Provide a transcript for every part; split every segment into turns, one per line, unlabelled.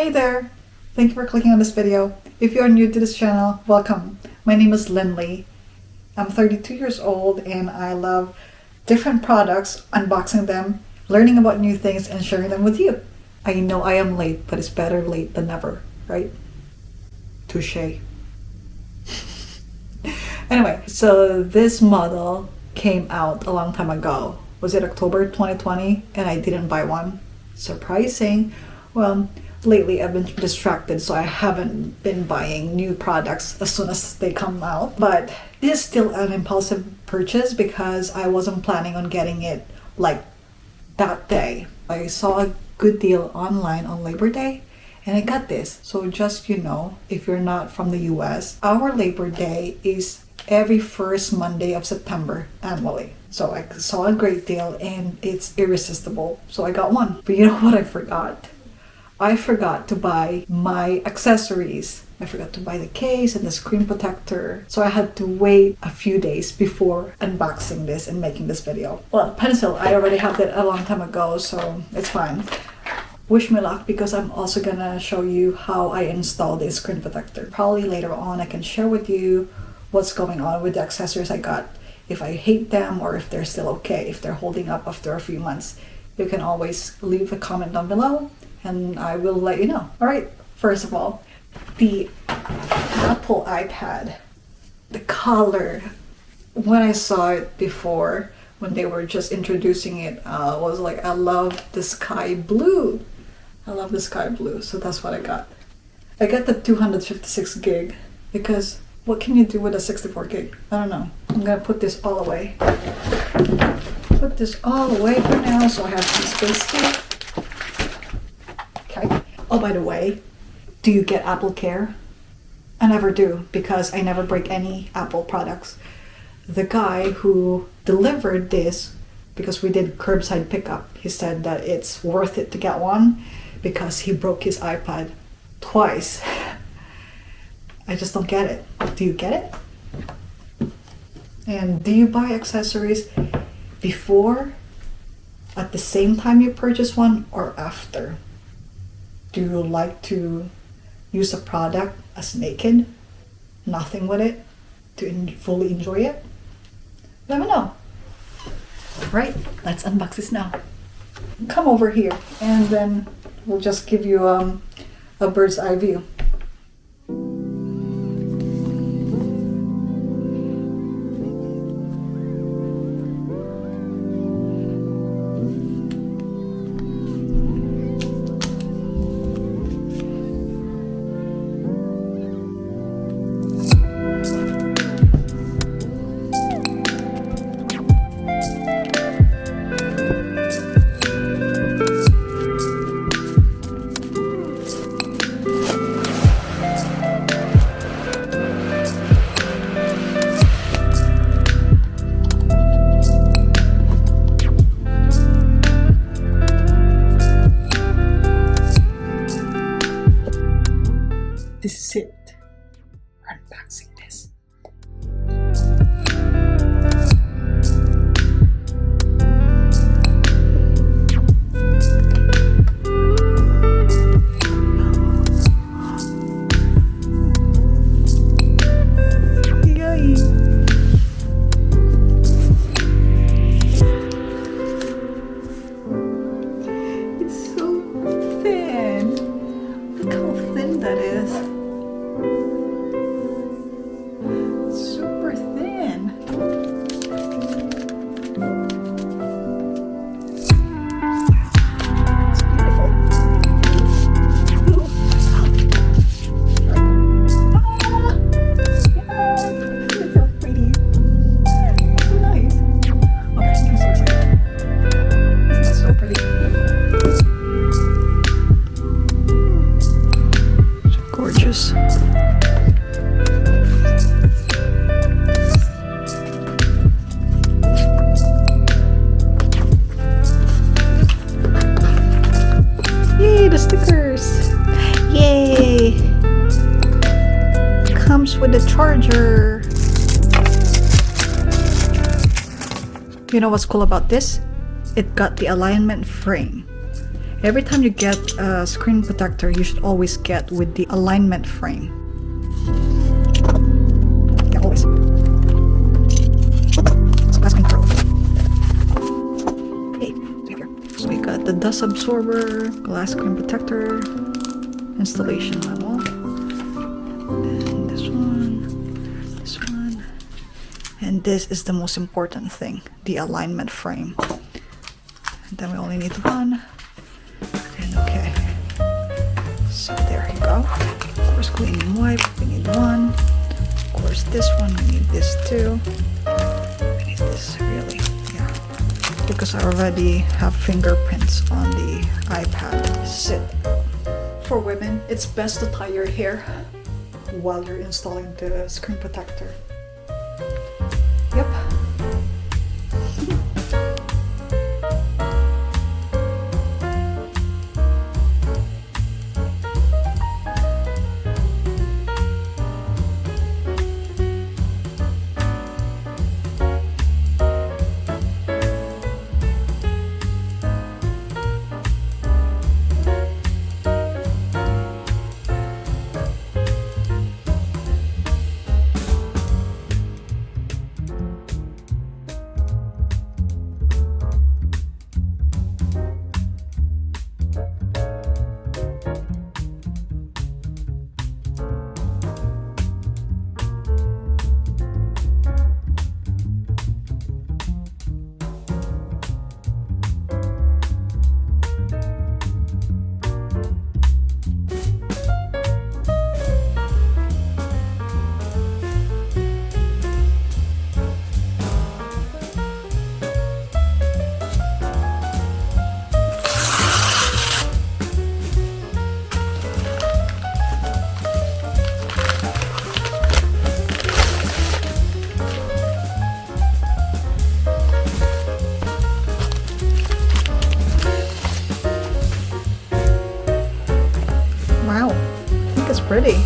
Hey there! Thank you for clicking on this video. If you are new to this channel, welcome. My name is Lindley. I'm 32 years old and I love different products, unboxing them, learning about new things, and sharing them with you. I know I am late, but it's better late than never, right? Touché. Anyway, so this model came out a long time ago. Was it October 2020? And I didn't buy one. Surprising. Well, lately I've been distracted, so I haven't been buying new products as soon as they come out. But this is still an impulsive purchase because I wasn't planning on getting it like that day. I saw a good deal online on Labor Day and I got this. So just if you're not from the US, our Labor Day is every first Monday of September annually. So I saw a great deal and it's irresistible. So I got one. But you know what I forgot? I forgot to buy my accessories. I forgot to buy the case and the screen protector. So I had to wait a few days before unboxing this and making this video. Well, pencil, I already have that a long time ago, so it's fine. Wish me luck because I'm also gonna show you how I install this screen protector. Probably later on I can share with you what's going on with the accessories I got. If I hate them or if they're still okay, if they're holding up after a few months. You can always leave a comment down below and I will let you know. Alright, first of all, the Apple iPad. The color, when I saw it before, when they were just introducing it, was like, I love the sky blue. I love the sky blue, so that's what I got. I got the 256 gig because what can you do with a 64 gig? I don't know. I'm gonna put this all away. Put this all away for now so I have some space here. Okay. Oh, by the way, do you get Apple Care? I never do because I never break any Apple products. The guy who delivered this, because we did curbside pickup, he said that it's worth it to get one because he broke his iPad twice. I just don't get it. Do you get it? And do you buy accessories before, at the same time you purchase one, or after? Do you like to use a product as naked, nothing with it, to fully enjoy it? Let me know. Right, let's unbox this now. Come over here and then we'll just give you a bird's eye view. This is it. We're unboxing this. Yay! It's so thin. Look how thin that is. Super thin. It's beautiful. It's so pretty. So nice. Okay, I'm so excited. It's so pretty. So gorgeous. The stickers. Yay! Comes with the charger. You know what's cool about this? It got the alignment frame. Every time you get a screen protector, you should always get with the alignment frame. Yeah, always. Glass control. Okay, so we got the dust absorber, glass screen protector, installation manual. And this one. And this is the most important thing, the alignment frame. And then we only need one. And okay. So there you go. Of course, cleaning wipe, we need one. Of course, this one, we need this too. We need this really, yeah. Because I already have fingerprints on the iPad. Sit. For women, it's best to tie your hair while you're installing the screen protector. Yep. Pretty.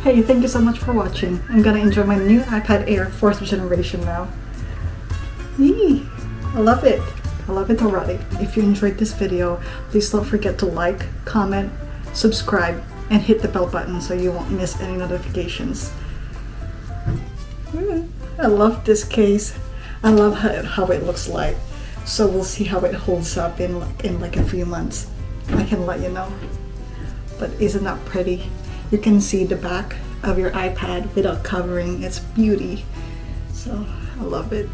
Hey, thank you so much for watching. I'm gonna enjoy my new iPad Air 4th generation now. Yee! I love it. I love it already. If you enjoyed this video, please don't forget to like, comment, subscribe, and hit the bell button so you won't miss any notifications. I love this case. I love how it looks like. So we'll see how it holds up in like a few months. I can let you know. But isn't that pretty? You can see the back of your iPad without covering its beauty. So I love it.